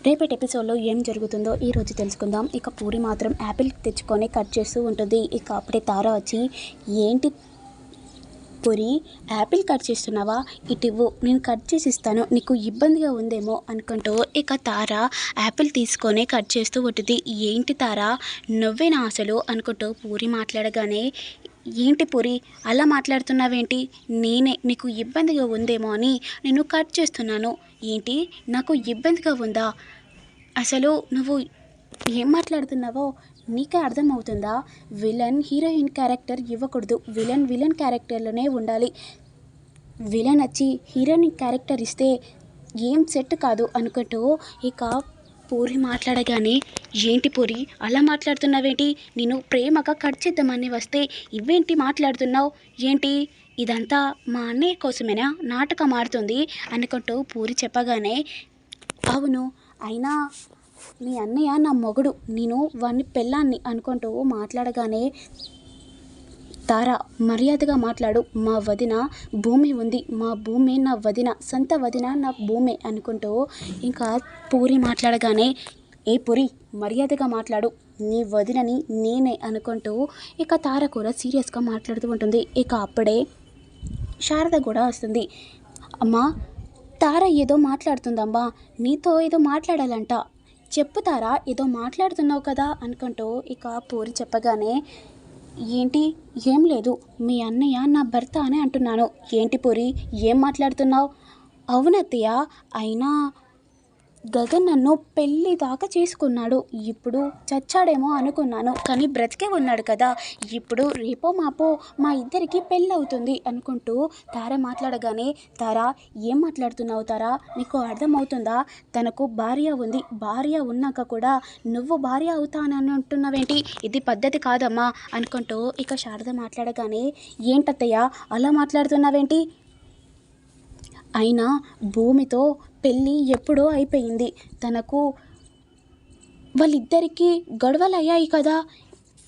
రేపటి ఎపిసోడ్లో ఏం జరుగుతుందో ఈరోజు తెలుసుకుందాం. ఇక పూరి మాత్రం యాపిల్ తెచ్చుకొని కట్ చేస్తూ ఉంటుంది. ఇక అప్పుడే తార వచ్చి, ఏంటి పూరి యాపిల్ కట్ చేస్తున్నావా, ఇటివ్వు నేను కట్ చేసి ఇస్తాను, నీకు ఇబ్బందిగా ఉందేమో అనుకుంటూ ఇక తార యాపిల్ తీసుకొని కట్ చేస్తూ ఉంటుంది. ఏంటి తార నువ్వేనా అసలు అనుకుంటూ పూరి మాట్లాడగానే, ఏంటి పూరి అలా మాట్లాడుతున్నావేంటి, నేనే నీకు ఇబ్బందిగా ఉందేమో అని నేను కట్ చేస్తున్నాను. ఏంటి నాకు ఇబ్బందిగా ఉందా, అసలు నువ్వు ఏం మాట్లాడుతున్నావో నీకే అర్థమవుతుందా? విలన్ హీరోయిన్ క్యారెక్టర్ ఇవ్వకూడదు, విలన్ క్యారెక్టర్లోనే ఉండాలి. విలన్ వచ్చి హీరోయిన్ క్యారెక్టర్ ఇస్తే ఏం సెట్ కాదు అనుకుంటూ ఇక పూరి మాట్లాడగానే, ఏంటి పూరి అలా మాట్లాడుతున్నావేంటి, నేను ప్రేమగా కట్ చేద్దామని వస్తే ఇవేంటి మాట్లాడుతున్నావు ఏంటి, ఇదంతా మా అన్నయ్య కోసమేనా నాటకం ఆడుతుంది అనుకుంటూ పూరి చెప్పగానే, అవును అయినా మీ అన్నయ్య నా మొగుడు, నేను వాడిని పెళ్ళాన్ని అనుకుంటూ మాట్లాడగానే, తారా మర్యాదగా మాట్లాడు, మా వదిన భూమి ఉంది, మా భూమి నా వదిన, సొంత వదిన నా భూమి అనుకుంటూ ఇంకా పూరి మాట్లాడగానే, ఏ పూరి మర్యాదగా మాట్లాడు, నీ వదినని నేనే అనుకుంటూ ఇక తార కూడా సీరియస్గా మాట్లాడుతూ ఉంటుంది. ఇక అప్పుడే శారద కూడా వస్తుంది. అమ్మా తార ఏదో మాట్లాడుతుందమ్మా, నీతో ఏదో మాట్లాడాలంట, చెప్పుతారా ఏదో మాట్లాడుతున్నావు కదా అనుకుంటూ ఇక పూరి చెప్పగానే, ఏంటి ఏం లేదు, మీ అన్నయ్య నా భర్త అని అంటున్నాను. ఏంటి పూరి ఏం మాట్లాడుతున్నావు? అవునత్తయ్య, అయినా గగన్ నన్ను పెళ్ళి దాకా చేసుకున్నాడు, ఇప్పుడు చచ్చాడేమో అనుకున్నాను, కానీ బ్రతికే ఉన్నాడు కదా, ఇప్పుడు రేపో మాపో మా ఇద్దరికి పెళ్ళి అవుతుంది అనుకుంటూ తార మాట్లాడగానే, తారా ఏం మాట్లాడుతున్నావు తారా, నీకు అర్థమవుతుందా? తనకు భార్య ఉంది, భార్య ఉన్నాక కూడా నువ్వు భార్య అవుతానని అంటున్నావేంటి, ఇది పద్ధతి కాదమ్మా అనుకుంటూ ఇక శారద మాట్లాడగానే, ఏంటత్తయ్య అలా మాట్లాడుతున్నావేంటి, అయినా భూమితో పెళ్ళి ఎప్పుడో అయిపోయింది, తనకు వాళ్ళిద్దరికీ గొడవలు అయ్యాయి కదా,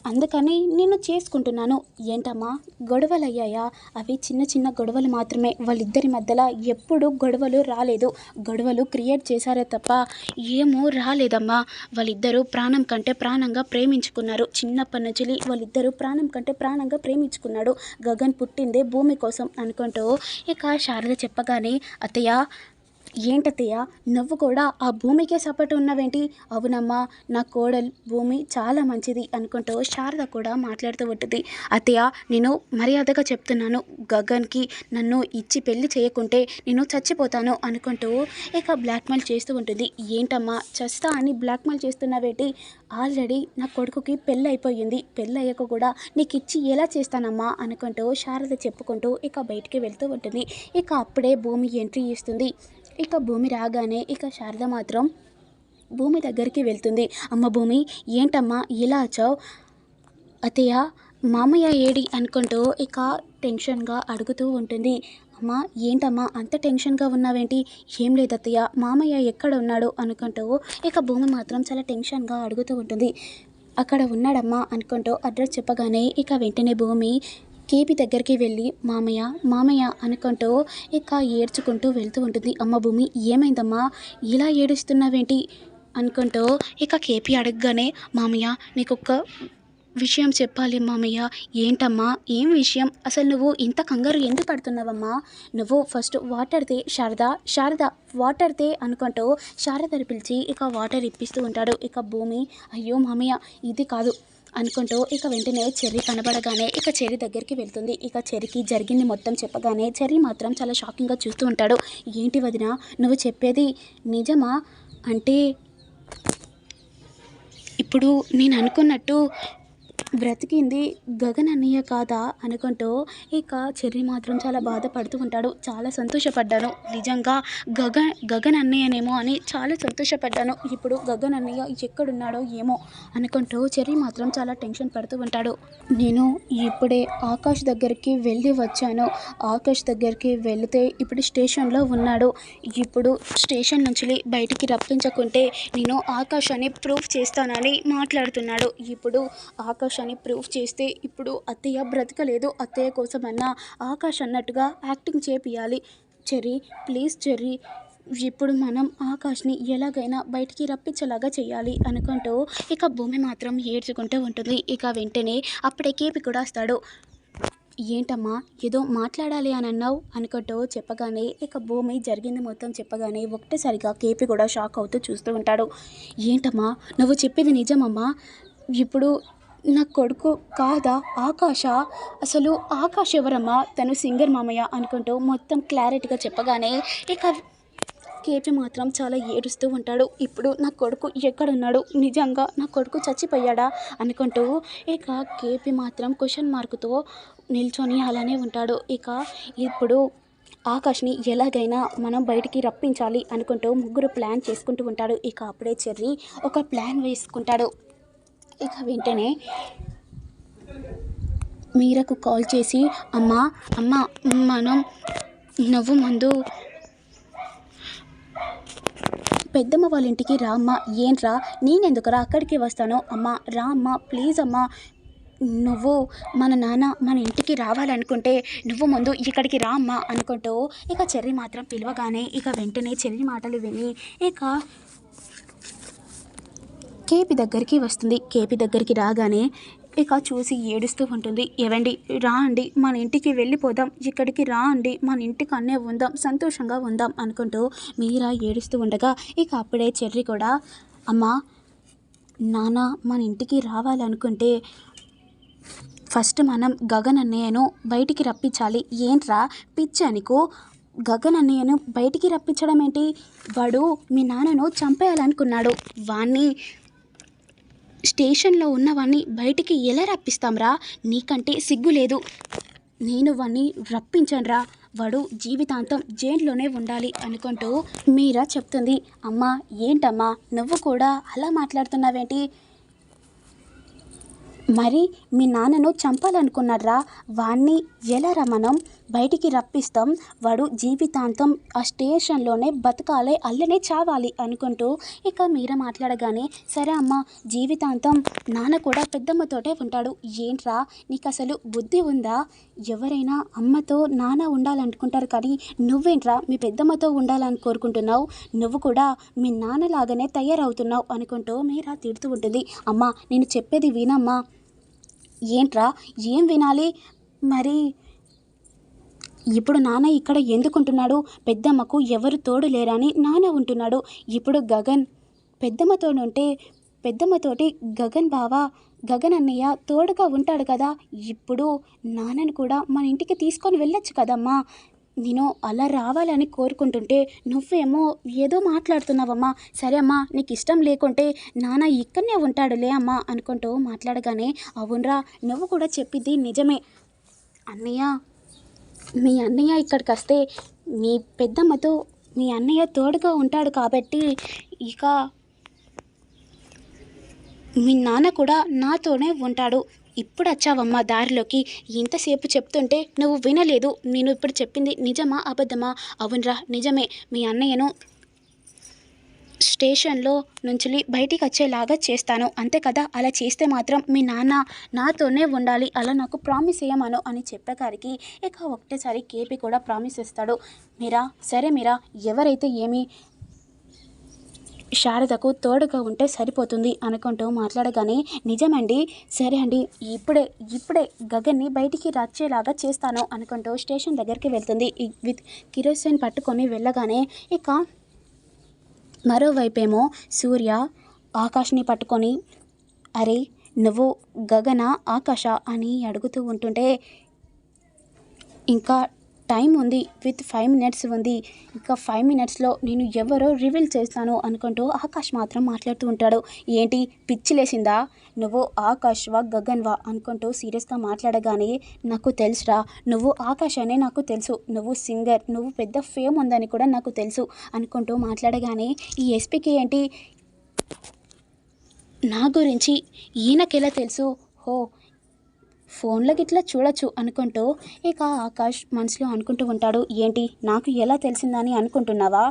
అందుకని నేను చేసుకుంటున్నాను. ఏంటమ్మా గొడవలు అయ్యాయా? అవి చిన్న చిన్న గొడవలు మాత్రమే, వాళ్ళిద్దరి మధ్యలో ఎప్పుడు గొడవలు రాలేదు, గొడవలు క్రియేట్ చేశారే తప్ప ఏమో రాలేదమ్మా. వాళ్ళిద్దరూ ప్రాణం కంటే ప్రాణంగా ప్రేమించుకున్నారు, చిన్నప్పటి నుంచి వాళ్ళిద్దరూ ప్రాణం కంటే ప్రాణంగా ప్రేమించుకున్నాడు. గగన్ పుట్టిందే భూమి కోసం అనుకుంటూ ఇక శారద చెప్పగానే, అత్తయ్య ఏంటత్తయ్య నువ్వు కూడా ఆ భూమికే సపోర్ట్ ఉన్నావేంటి? అవునమ్మా నా కోడలు భూమి చాలా మంచిది అనుకుంటూ శారద కూడా మాట్లాడుతూ ఉంటుంది. అత్తయ్య నేను మర్యాదగా చెప్తున్నాను, గగన్కి నన్ను ఇచ్చి పెళ్లి చేయకుంటే నేను చచ్చిపోతాను అనుకుంటూ ఇక బ్లాక్మెయిల్ చేస్తూ ఉంటుంది. ఏంటమ్మా చస్తా అని బ్లాక్మెయిల్ చేస్తున్నావేంటి? ఆల్రెడీ నా కొడుకుకి పెళ్ళి అయిపోయింది, పెళ్ళి అయ్యాక కూడా నీకు ఇచ్చి ఎలా చేస్తానమ్మా అనుకుంటూ శారద చెప్పుకుంటూ ఇక బయటికి వెళ్తూ ఉంటుంది. ఇక అప్పుడే భూమి ఎంట్రీ ఇస్తుంది. ఇక భూమి రాగానే ఇక శారద మాత్రం భూమి దగ్గరికి వెళ్తుంది. అమ్మ భూమి ఏంటమ్మా ఇలా వచ్చావు? అత్తయ్య మామయ్య ఏడి అనుకుంటూ ఇక టెన్షన్గా అడుగుతూ ఉంటుంది. అమ్మ ఏంటమ్మా అంత టెన్షన్గా ఉన్నావేంటి? ఏం లేదు అత్తయ్య, మామయ్య ఎక్కడ ఉన్నాడు అనుకుంటూ ఇక భూమి మాత్రం చాలా టెన్షన్గా అడుగుతూ ఉంటుంది. అక్కడ ఉన్నాడమ్మా అనుకుంటూ అడ్రస్ చెప్పగానే ఇక వెంటనే భూమి కేపీ దగ్గరికి వెళ్ళి మామయ్య మామయ్య అనుకుంటూ ఇక ఏడ్చుకుంటూ వెళ్తూ ఉంటుంది. అమ్మ భూమి ఏమైందమ్మా ఇలా ఏడుస్తున్నావేంటి అనుకుంటూ ఇక కేపీ అడగగానే, మామయ్య నీకొక్క విషయం చెప్పాలి మామయ్య. ఏంటమ్మా ఏం విషయం, అసలు నువ్వు ఇంత కంగారు ఎందుకు పడుతున్నావమ్మా? నువ్వు ఫస్ట్ వాటర్ తే శారద వాటర్ తే అనుకుంటూ శారదని పిలిచి ఇక వాటర్ ఇప్పిస్తూ ఉంటాడు. ఇక భూమి అయ్యో మామయ్య ఇది కాదు అనుకుంటూ ఇక వెంటనే చెర్రీ కనబడగానే ఇక చెర్రీ దగ్గరికి వెళ్తుంది. ఇక చెర్రీకి జరిగింది మొత్తం చెప్పగానే చెర్రీ మాత్రం చాలా షాకింగ్గా చూస్తూ ఉంటాడు. ఏంటి వదిన నువ్వు చెప్పేది నిజమా? అంటే ఇప్పుడు నేను అనుకున్నట్టు బ్రతికింది గగన్ అన్నయ్య కాదా అనుకుంటూ ఇక చెర్రీ మాత్రం చాలా బాధపడుతూ ఉంటాడు. చాలా సంతోషపడ్డాను, నిజంగా గగన్ అన్నయ్యనేమో అని చాలా సంతోషపడ్డాను, ఇప్పుడు గగన్ అన్నయ్య ఎక్కడున్నాడో ఏమో అనుకుంటూ చెర్రీ మాత్రం చాలా టెన్షన్ పడుతూ ఉంటాడు. నేను ఇప్పుడే ఆకాష్ దగ్గరికి వెళ్ళి వచ్చాను, ఆకాష్ దగ్గరికి వెళితే ఇప్పుడు స్టేషన్లో ఉన్నాడు, ఇప్పుడు స్టేషన్ నుంచి బయటికి రప్పించకుంటే నేను ఆకాష్ అని ప్రూఫ్ చేస్తానని మాట్లాడుతున్నాడు. ఇప్పుడు ఆకాష్ అని ప్రూఫ్ చేస్తే ఇప్పుడు అత్తయ్య బ్రతకలేదు, అత్తయ్య కోసమన్నా ఆకాష్ అన్నట్టుగా యాక్టింగ్ చేపియాలి. చెర్రీ ప్లీజ్ చెర్రీ ఇప్పుడు మనం ఆకాష్ని ఎలాగైనా బయటికి రప్పించేలాగా చేయాలి అనుకుంటూ ఇక భూమి మాత్రం ఏడ్చుకుంటూ ఉంటుంది. ఇక వెంటనే అప్పుడే కేపి కూడా వస్తాడు. ఏంటమ్మా ఏదో మాట్లాడాలి అని అన్నావు అనుకుంటూ చెప్పగానే ఇక భూమి జరిగింది మొత్తం చెప్పగానే ఒక్కటేసారిగా కేపి కూడా షాక్ అవుతూ చూస్తూ ఉంటాడు. ఏంటమ్మా నువ్వు చెప్పేది నిజమమ్మా? ఇప్పుడు నా కొడుకు కాదా ఆకాశ? అసలు ఆకాష్ ఎవరమ్మా? తను సింగర్ మామయ్య అనుకుంటూ మొత్తం క్లారిటీగా చెప్పగానే ఇక కేపీ మాత్రం చాలా ఏడుస్తూ ఉంటాడు. ఇప్పుడు నా కొడుకు ఎక్కడున్నాడు? నిజంగా నా కొడుకు చచ్చిపోయాడా అనుకుంటూ ఇక కేపీ మాత్రం క్వశ్చన్ మార్కుతో నిల్చొని అలానే ఉంటాడు. ఇక ఇప్పుడు ఆకాష్ని ఎలాగైనా మనం బయటికి రప్పించాలి అనుకుంటూ ముగ్గురు ప్లాన్ చేసుకుంటూ ఉంటాడు. ఇక అప్పుడే చెర్రీ ఒక ప్లాన్ వేసుకుంటాడు. ఇక వెంటనే మీరకు కాల్ చేసి అమ్మా మనం నువ్వు ముందు పెద్దమ్మ వాళ్ళ ఇంటికి రా అమ్మా. ఏంట్రా నేనెందుకురా అక్కడికి వస్తాను? అమ్మా రా అమ్మా ప్లీజ్ అమ్మా. నువ్వు మన నాన్న మన ఇంటికి రావాలనుకుంటే నువ్వు ముందు ఇక్కడికి రా అమ్మా అనుకుంటూ ఇక చెర్రీ మాత్రం పిలవగానే ఇక వెంటనే చెర్రీ మాటలు విని ఇక కేపీ దగ్గరికి వస్తుంది. కేపీ దగ్గరికి రాగానే ఇక చూసి ఏడుస్తూ ఉంటుంది. ఏవండి రా అండి మన ఇంటికి వెళ్ళిపోదాం, ఇక్కడికి రా అండి మన ఇంటికి అన్నే ఉందాం, సంతోషంగా ఉందాం అనుకుంటూ మీరా ఏడుస్తూ ఉండగా ఇక అప్పుడే చెర్రీ కూడా అమ్మా నాన్న మన ఇంటికి రావాలనుకుంటే ఫస్ట్ మనం గగన్ అన్నయ్యను బయటికి రప్పించాలి. ఏంట్రా పిచ్చానికో? గగన్ అన్నయ్యను బయటికి రప్పించడం ఏంటి? వాడు మీ నాన్నను చంపేయాలనుకున్నాడు. వాణ్ణి స్టేషన్లో ఉన్నవాడిని బయటికి ఎలా రప్పిస్తాంరా? నీకంటే సిగ్గు లేదు. నేను వాడిని రప్పించనురా, వాడు జీవితాంతం జైల్లోనే ఉండాలి అనుకుంటూ మీరా చెప్తుంది. అమ్మా ఏంటమ్మా నువ్వు కూడా అలా మాట్లాడుతున్నావేంటి? మరి మీ నాన్నను చంపాలనుకున్నారా? వాణ్ణి ఎలారా మనం బయటికి రప్పిస్తాం? వాడు జీవితాంతం ఆ స్టేషన్లోనే బతకాలి, అల్లనే చావాలి అనుకుంటూ ఇక మీరా మాట్లాడగానే సరే అమ్మ జీవితాంతం నాన్న కూడా పెద్దమ్మతోటే ఉంటాడు. ఏంట్రా నీకు అసలు బుద్ధి ఉందా? ఎవరైనా అమ్మతో నాన్న ఉండాలనుకుంటారు, కానీ నువ్వేంట్రా మీ పెద్దమ్మతో ఉండాలని కోరుకుంటున్నావు? నువ్వు కూడా మీ నాన్నలాగానే తయారవుతున్నావు అనుకుంటూ మీరా తిడుతూ ఉంటుంది. అమ్మ నేను చెప్పేది వినమ్మా. ఏంట్రా ఏం వినాలి? మరి ఇప్పుడు నాన్న ఇక్కడ ఎందుకుంటున్నాడు? పెద్దమ్మకు ఎవరు తోడు లేరని నాన్న ఉంటున్నాడు. ఇప్పుడు గగన్ పెద్దమ్మతోనుంటే పెద్దమ్మతోటి గగన్ అన్నయ్య తోడుగా ఉంటాడు కదా. ఇప్పుడు నాన్నని కూడా మన ఇంటికి తీసుకొని వెళ్ళొచ్చు కదమ్మా. నేను అలా రావాలని కోరుకుంటుంటే నువ్వేమో ఏదో మాట్లాడుతున్నావమ్మా. సరే అమ్మా నీకు ఇష్టం లేకుంటే నాన్న ఇక్కడనే ఉంటాడులే అమ్మా అనుకుంటూ మాట్లాడగానే అవునరా నువ్వు కూడా చెప్పింది నిజమే అన్నయ్య. మీ అన్నయ్య ఇక్కడికి వస్తే మీ పెద్దమ్మతో మీ అన్నయ్య తోడుగా ఉంటాడు కాబట్టి ఇక మీ నాన్న కూడా నాతోనే ఉంటాడు. ఇప్పుడు వచ్చావమ్మా దారిలోకి. ఇంతసేపు చెప్తుంటే నువ్వు వినలేదు. నేను ఇప్పుడు చెప్పింది నిజమా అబద్ధమా? అవునరా నిజమే. మీ అన్నయ్యను స్టేషన్లో నుంచి బయటికి వచ్చేలాగా చేస్తాను అంతే కదా. అలా చేస్తే మాత్రం మీ నాన్న నాతోనే ఉండాలి, అలా నాకు ప్రామిస్ చేయమను అని చెప్పేసరికి ఇక ఒకటేసారి కేపీ కూడా ప్రామిస్ ఇస్తాడు. మీరా సరే మీరా ఎవరైతే ఏమి శారదకు తోడుగా ఉంటే సరిపోతుంది అనుకుంటూ మాట్లాడగానే నిజమండి సరే అండి ఇప్పుడే గగన్ని బయటికి వచ్చేలాగా చేస్తాను అనుకుంటూ స్టేషన్ దగ్గరికి వెళ్తుంది. విత్ కిరోసిన్ పట్టుకొని వెళ్ళగానే ఇక మరోవైపేమో సూర్య ఆకాష్ని పట్టుకొని అరే నువ్వు గగన ఆకాశ అని అడుగుతూ ఉంటుంటే ఇంకా టైం ఉంది, విత్ 5 minutes ఉంది, ఇంకా 5 minutesలో నేను ఎవరో రివీల్ చేస్తాను అనుకుంటూ ఆకాష్ మాత్రం మాట్లాడుతూ ఉంటాడు. ఏంటి పిచ్చిలేసిందా? నువ్వు ఆకాష్వా గగన్వా అనుకుంటూ సీరియస్గా మాట్లాడగానే నాకు తెలుసురా నువ్వు ఆకాష్ అనే నాకు తెలుసు, నువ్వు సింగర్, నువ్వు పెద్ద ఫేమ్ ఉందని కూడా నాకు తెలుసు అనుకుంటూ మాట్లాడగానే ఈ ఎస్పీకి ఏంటి నా గురించి ఈయనకెలా తెలుసు? హో ఫోన్లో గిట్లా చూడొచ్చు అనుకుంటూ ఇక ఆకాష్ మనసులో అనుకుంటూ ఉంటాడు. ఏంటి నాకు ఎలా తెలిసిందని అనుకుంటున్నావా?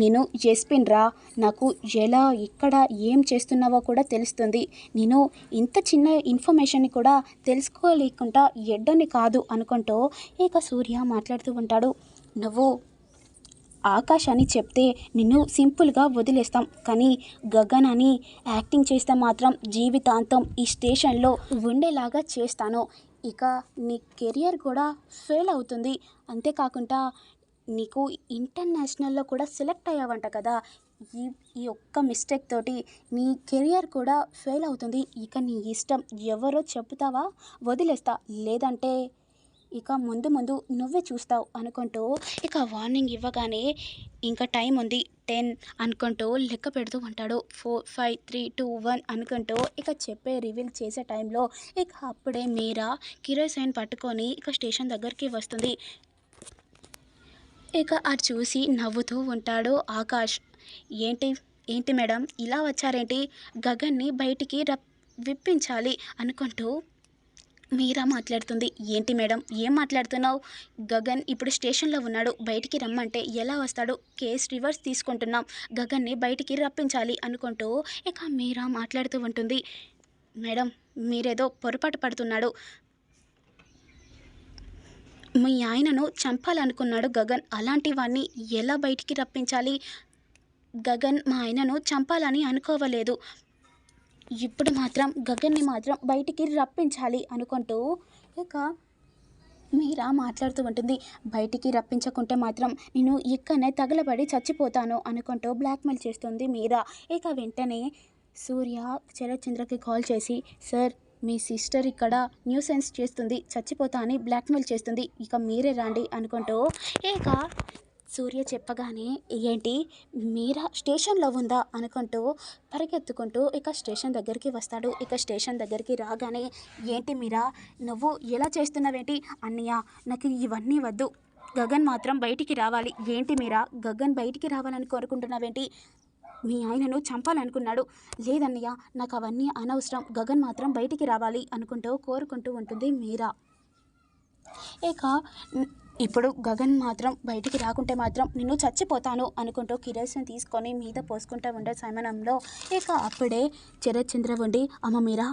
నేను ఎస్పిన్రా, నాకు ఎలా ఇక్కడ ఏం చేస్తున్నావో కూడా తెలుస్తుంది. నేను ఇంత చిన్న ఇన్ఫర్మేషన్ని కూడా తెలుసుకోలేకుండా ఎడ్డని కాదు అనుకుంటూ ఇక సూర్య మాట్లాడుతూ ఉంటాడు. నువ్వు ఆకాష్ అని చెప్తే నిన్ను సింపుల్గా వదిలేస్తాం, కానీ గగన్ అని యాక్టింగ్ చేస్తే మాత్రం జీవితాంతం ఈ స్టేషన్లో ఉండేలాగా చేస్తాను. ఇక నీ కెరియర్ కూడా ఫెయిల్ అవుతుంది. అంతేకాకుండా నీకు ఇంటర్నేషనల్లో కూడా సెలెక్ట్ అయ్యావంట కదా. ఈ ఈ ఒక్క మిస్టేక్ తోటి నీ కెరియర్ కూడా ఫెయిల్ అవుతుంది. ఇక నీ ఇష్టం, ఎవరో చెప్తావా వదిలేస్తా, లేదంటే ఇక ముందు ముందు నువ్వే చూస్తావు అనుకుంటూ ఇక వార్నింగ్ ఇవ్వగానే ఇంకా టైం ఉంది 10 అనుకుంటూ లెక్క పెడుతూ ఉంటాడు. 4, 5, 3, 2, 1 అనుకుంటూ ఇక చెప్పే రివీల్ చేసే టైంలో ఇక అప్పుడే మీరా కిరోసిన్ పట్టుకొని ఇక స్టేషన్ దగ్గరికి వస్తుంది. ఇక అది చూసి నవ్వుతూ ఉంటాడు ఆకాష్. ఏంటి ఏంటి మేడం ఇలా వచ్చారేంటి, గగన్ని బయటికి విప్పించాలి అనుకుంటూ మీరా మాట్లాడుతుంది. ఏంటి మేడం ఏం మాట్లాడుతున్నావు, గగన్ ఇప్పుడు స్టేషన్లో ఉన్నాడు, బయటికి రమ్మంటే ఎలా వస్తాడు, కేస్ రివర్స్ తీసుకుంటున్నాం, గగన్ని బయటికి రప్పించాలి అనుకుంటూ ఇక మీరా మాట్లాడుతూ ఉంటుంది. మేడం మీరేదో పొరపాటు పడుతున్నాడు, మీ ఆయనను చంపాలనుకున్నాడు గగన్, అలాంటి వాడిని ఎలా బయటికి రప్పించాలి, గగన్ మా ఆయనను చంపాలని అనుకోవలేదు, ఇప్పుడు మాత్రం గగన్ని మాత్రం బయటికి రప్పించాలి అనుకుంటూ ఇక మీరా మాట్లాడుతూ ఉంటుంది. బయటికి రప్పించకుంటే మాత్రం నేను ఇక్కడనే తగలబడి చచ్చిపోతాను అనుకుంటూ బ్లాక్మెయిల్ చేస్తుంది మీరా. ఇక వెంటనే సూర్య శరత్చంద్రకి కాల్ చేసి, సార్ మీ సిస్టర్ ఇక్కడ న్యూసెన్స్ చేస్తుంది, చచ్చిపోతా అని బ్లాక్మెయిల్ చేస్తుంది, ఇక మీరే రండి అనుకుంటూ ఇక సూర్య చెప్పగానే ఏంటి మీరా స్టేషన్లో ఉందా అనుకుంటూ పరిగెత్తుకుంటూ ఇక స్టేషన్ దగ్గరికి వస్తాడు. ఇక స్టేషన్ దగ్గరికి రాగానే ఏంటి మీరా నువ్వు ఎలా చేస్తున్నావేంటి, అన్నయ్య నాకు ఇవన్నీ వద్దు, గగన్ మాత్రం బయటికి రావాలి, ఏంటి మీరా గగన్ బయటికి రావాలని కోరుకుంటున్నావేంటి, మీ ఆయనను చంపాలనుకున్నాడు, లేదన్నయ్య నాకు అవన్నీ అనవసరం, గగన్ మాత్రం బయటికి రావాలి అనుకుంటూ కోరుకుంటూ ఉంటుంది మీరా. ఇక ఇప్పుడు గగన్ మాత్రం బయటికి రాకుంటే మాత్రం నిన్ను చచ్చిపోతాను అనుకుంటూ కిరోసిన్ తీసుకొని మీద పోసుకుంటూ ఉండే సమయంలో ఇక అప్పుడే శరత్చంద్ర ఉండి, అమ్మ మీరా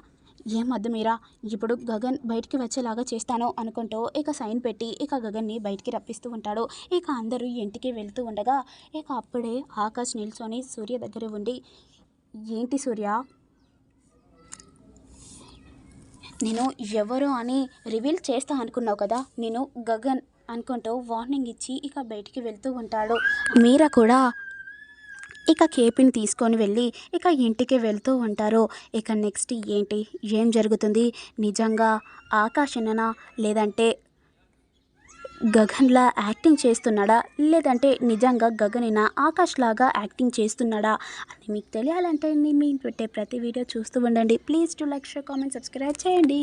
ఏం వద్దు మీరా, ఇప్పుడు గగన్ బయటికి వచ్చేలాగా చేస్తాను అనుకుంటూ ఇక సైన్ పెట్టి ఇక గగన్ని బయటికి రప్పిస్తూ ఉంటాడు. ఇక అందరూ ఇంటికి వెళ్తూ ఉండగా ఇక అప్పుడే ఆకాష్ నిల్చొని సూర్య దగ్గర ఉండి, ఏంటి సూర్య నేను ఎవరో అని రివీల్ చేస్తా అనుకున్నావు కదా, నేను గగన్ అనుకుంటూ వార్నింగ్ ఇచ్చి ఇక బయటికి వెళ్తూ ఉంటాడు. మీరా కూడా ఇక కేపిని తీసుకొని వెళ్ళి ఇక ఇంటికి వెళ్తూ ఉంటారు. ఇక నెక్స్ట్ ఏంటి ఏం జరుగుతుంది, నిజంగా ఆకాశననా లేదంటే గగన్లా యాక్టింగ్ చేస్తున్నాడా, లేదంటే నిజంగా గగనేనా ఆకాష్ లాగా యాక్టింగ్ చేస్తున్నాడా అని మీకు తెలియాలంటే నేను పెట్టే ప్రతి వీడియో చూస్తూ ఉండండి. Please to like, share, comment, subscribe చేయండి.